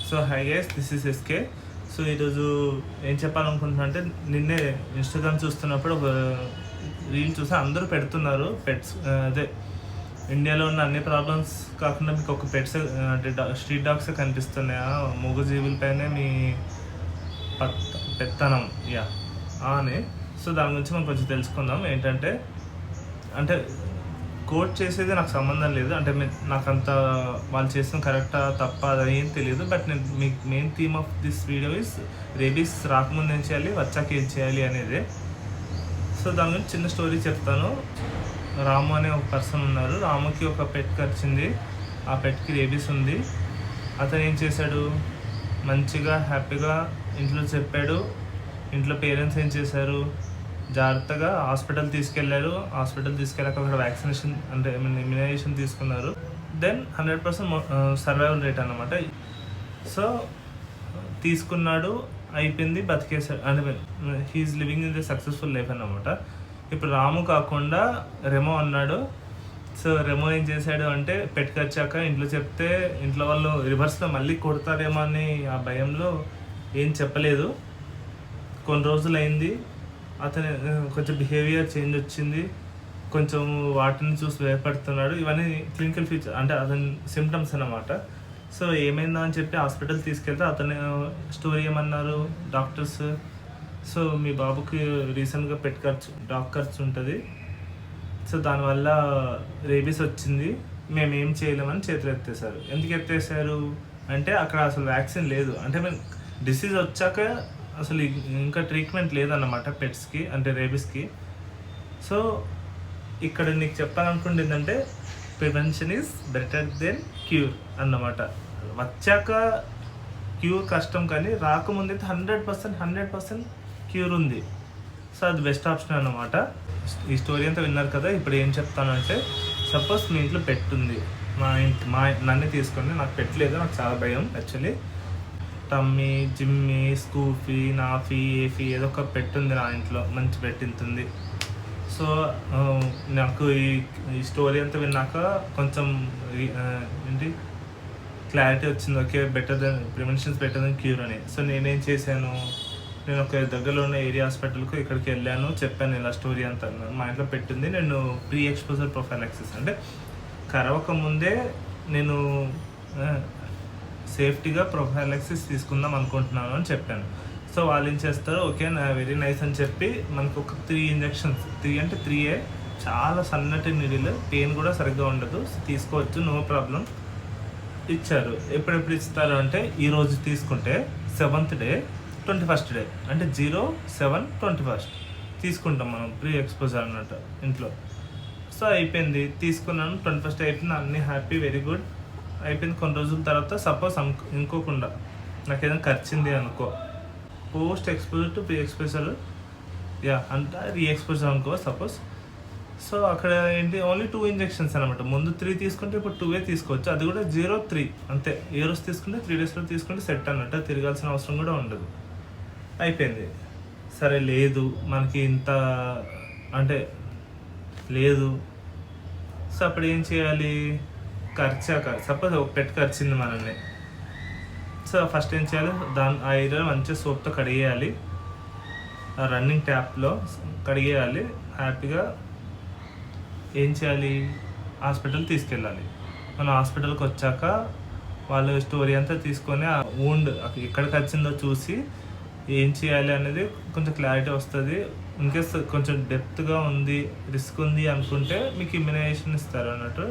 So hi guys, this is SK. So ఈరోజు ఏం చెప్పాలనుకుంటున్నా అంటే, నిన్నే ఇన్స్టాగ్రామ్ చూస్తున్నప్పుడు ఒక రీల్ చూసి అందరూ పెడుతున్నారు పెట్స్, అదే ఇండియాలో ఉన్న అన్ని ప్రాబ్లమ్స్ కాకుండా మీకు ఒక పెట్స్ అంటే స్ట్రీట్ డాగ్స్ కనిపిస్తున్నాయా, మూగజీవులపైనే మీ పెత్తనం యా అని. సో దాని గురించి మనం కొంచెం తెలుసుకుందాం. ఏంటంటే, అంటే కోట్ చేసేది నాకు సంబంధం లేదు, అంటే నాకు అంత వాళ్ళు చేసిన కరెక్టా తప్ప అది ఏం తెలియదు. బట్ నేను మీకు main theme of this video is rabies రాకముందు ఏం చేయాలి, వచ్చాక ఏం చేయాలి అనేది. సో దాని గురించి చిన్న స్టోరీ చెప్తాను. రాము అనే ఒక పర్సన్ ఉన్నారు. రాముకి ఒక పెట్ కరిచింది, ఆ పెట్కి రేబీస్ ఉంది. అతను ఏం చేశాడు, మంచిగా హ్యాపీగా ఇంట్లో చెప్పాడు. ఇంట్లో పేరెంట్స్ ఏం చేశారు, జాగ్రత్తగా హాస్పిటల్ తీసుకెళ్లారు. హాస్పిటల్ తీసుకెళ్ళాక అక్కడ వ్యాక్సినేషన్ అంటే ఇమ్యునైజేషన్ తీసుకున్నారు. దెన్ 100% సర్వైవల్ రేట్ అన్నమాట. సో తీసుకున్నాడు, అయిపోయింది, బతికేసాడు. అంటే he is living in the successful life అన్నమాట. ఇప్పుడు రాము కాకుండా రెమో అన్నాడు. సో రెమో ఏం చేశాడు అంటే, పెట్టుకొచ్చాక ఇంట్లో చెప్తే ఇంట్లో వాళ్ళు రివర్స్లో మళ్ళీ కొడతారేమో అని ఆ భయంలో ఏం చెప్పలేదు. కొన్ని రోజులు అయింది, అతని కొంచెం బిహేవియర్ చేంజ్ వచ్చింది, కొంచెం వాటిని చూసి భయపడుతున్నాడు. ఇవన్నీ క్లినికల్ ఫీచర్ అంటే అతని సిమ్టమ్స్ అన్నమాట. సో ఏమైందా అని చెప్పి హాస్పిటల్ తీసుకెళ్తే అతని స్టోరీ ఏమన్నారు డాక్టర్స్, సో మీ బాబుకి రీసెంట్గా డాగ్ ఖర్చు ఉంటుంది, సో దానివల్ల రేబీస్ వచ్చింది, మేము ఏం చేయలేమని చేతులు ఎత్తేసారు. ఎందుకు ఎత్తేసారు అంటే, అక్కడ అసలు వ్యాక్సిన్ లేదు. అంటే మేము డిసీజ్ వచ్చాక అసలు ఇంకా ట్రీట్మెంట్ లేదన్నమాట పెట్స్కి, అంటే రేబీస్కి. సో ఇక్కడ నీకు చెప్పాలనుకుంటుంది ఏంటంటే, prevention is better than cure అన్నమాట. వచ్చాక క్యూర్ కష్టం, కానీ రాకముందైతే 100% క్యూర్ ఉంది. సో అది బెస్ట్ ఆప్షన్ అన్నమాట. ఈ స్టోరీ అంతా విన్నారు కదా. ఇప్పుడు ఏం చెప్తానంటే, సపోజ్ మీ ఇంట్లో పెట్ ఉంది, నన్ను తీసుకోండి. నాకు పెట్టలేదు, నాకు చాలా భయం యాక్చువల్లీ. టమ్మీ, జిమ్మీ, స్కూఫీ, నాఫీ, ఏఫీ ఏదో ఒక పెట్ ఉంది నా ఇంట్లో, మంచి పెట్ ఇంతుంది. సో నాకు ఈ స్టోరీ అంతా విన్నాక కొంచెం ఏంటి క్లారిటీ వచ్చింది. Okay, better than prevention's better than cure అని. సో నేనేం చేశాను, నేను ఒక దగ్గరలో ఉన్న ఏరియా హాస్పిటల్కు ఇక్కడికి వెళ్ళాను, చెప్పాను ఇలా స్టోరీ అంతా. మా ఇంట్లో పెట్టింది, నేను ప్రీ ఎక్స్పోజర్ ప్రొఫైలాక్సిస్ అంటే కరవక ముందే నేను సేఫ్టీగా ప్రొఫైలాక్సిస్ తీసుకుందాం అనుకుంటున్నాను అని చెప్పాను. సో వాళ్ళు ఏం చేస్తారు, ఓకే వెరీ నైస్ అని చెప్పి మనకు ఒక 3 ఇంజెక్షన్స్, 3 అంటే 3 చాలా సన్నటి నీడిల్, పెయిన్ కూడా సరిగ్గా ఉండదు, తీసుకోవచ్చు, నో ప్రాబ్లం ఇచ్చారు. ఎప్పుడెప్పుడు ఇస్తారు అంటే, ఈరోజు తీసుకుంటే 7th డే 21st డే అంటే 07/21 తీసుకుంటాం మనం ప్రీ ఎక్స్పోజర్ అన్నట్టు ఇంట్లో. సో అయిపోయింది, తీసుకున్నాను. 21st అయిపోయింది, అన్నీ హ్యాపీ, వెరీ గుడ్ అయిపోయింది. కొన్ని రోజుల తర్వాత సపోజ్ ఇంకోకుండా నాకు ఏదైనా ఖర్చింది అనుకో, post exposure to pre exposure అంటే రీ ఎక్స్పోజర్ అనుకో సపోజ్. సో అక్కడ ఏంటి, ఓన్లీ 2 ఇంజెక్షన్స్ అనమాట. ముందు 3 తీసుకుంటే ఇప్పుడు 2 తీసుకోవచ్చు, అది కూడా 03 అంతే. ఏ రోజు తీసుకుంటే 3 డేస్లో తీసుకుంటే సెట్ అన్నట్టు, తిరగాల్సిన అవసరం కూడా ఉండదు. అయిపోయింది. సరే లేదు మనకి ఇంత అంటే లేదు. సో అప్పుడు ఏం చేయాలి, ఖర్చాక సపోజ్ ఒక పెట్ ఖర్చింది మనల్ని. సో ఫస్ట్ ఏం చేయాలి, ఆ ఏరియా మంచిగా సోప్తో కడిగేయాలి, రన్నింగ్ ట్యాప్లో కడిగేయాలి హ్యాపీగా. ఏం చేయాలి, హాస్పిటల్ తీసుకెళ్ళాలి. మనం హాస్పిటల్కి వచ్చాక వాళ్ళు స్టోరీ అంతా తీసుకొని ఆ వూండ్ ఎక్కడికి వచ్చిందో చూసి ఏం చేయాలి అనేది కొంచెం క్లారిటీ వస్తుంది. ఇన్కేస్ కొంచెం డెప్త్గా ఉంది, రిస్క్ ఉంది అనుకుంటే మీకు ఇమ్యునైజేషన్ ఇస్తారు అన్నట్టు.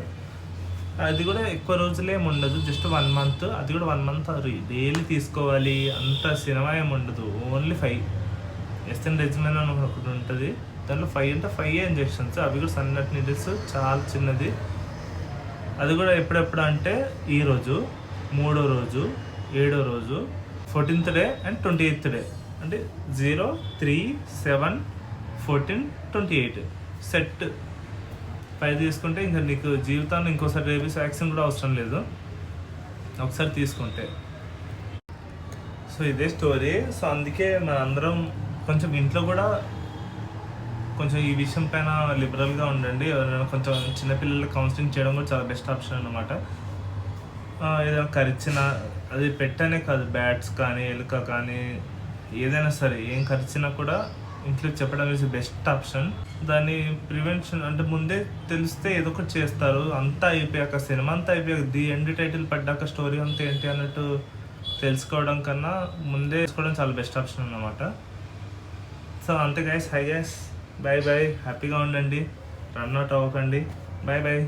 అది కూడా ఎక్కువ రోజులు ఏమి ఉండదు, జస్ట్ 1 month. అది కూడా 1 month డైలీ తీసుకోవాలి, అంత సినిమా ఏమి ఉండదు. ఓన్లీ 5 ఎస్ఎన్ రెజిమెన్ అని ఒకటి ఉంటుంది, దాంట్లో 5 అంటే 5 ఇంజెక్షన్స్. అవి కూడా సన్నటి నీడిల్స్, చాలా చిన్నది. అది కూడా ఎప్పుడెప్పుడు అంటే, ఈరోజు 3వ రోజు, 7వ రోజు, 14th day and 28th day అంటే 0, 3, 7, 14, 28 సెట్ 5 తీసుకుంటే ఇంకా నీకు జీవితాన్ని ఇంకోసారి రేబీస్ వ్యాక్సిన్ కూడా అవసరం లేదు, ఒకసారి తీసుకుంటే. సో ఇదే స్టోరీ. సో అందుకే మనందరం కొంచెం ఇంట్లో కూడా కొంచెం ఈ విషయం పైన లిబరల్గా ఉండండి. ఎవరైనా కొంచెం చిన్నపిల్లలకి కౌన్సిలింగ్ చేయడం కూడా చాలా బెస్ట్ ఆప్షన్ అన్నమాట. ఏదైనా ఖర్చిన అది పెట్టనే కాదు, బ్యాట్స్ కానీ ఎలుక కానీ ఏదైనా సరే ఏం ఖర్చినా కూడా ఇంట్లో చెప్పడం ఈజ్ బెస్ట్ ఆప్షన్. దాన్ని ప్రివెన్షన్ అంటే ముందే తెలిస్తే ఏదో ఒకటి చేస్తారు. అంతా అయిపోయాక, సినిమా అంతా అయిపోయాక, ది ఎండ్ టైటిల్ పడ్డాక స్టోరీ అంతా ఏంటి అన్నట్టు తెలుసుకోవడం కన్నా ముందే తెలుసుకోవడం చాలా బెస్ట్ ఆప్షన్ అన్నమాట. సో అంతే guys, hi guys, bye bye, హ్యాపీగా ఉండండి, రన్ అవుట్ అవ్వకండి, బాయ్ బాయ్.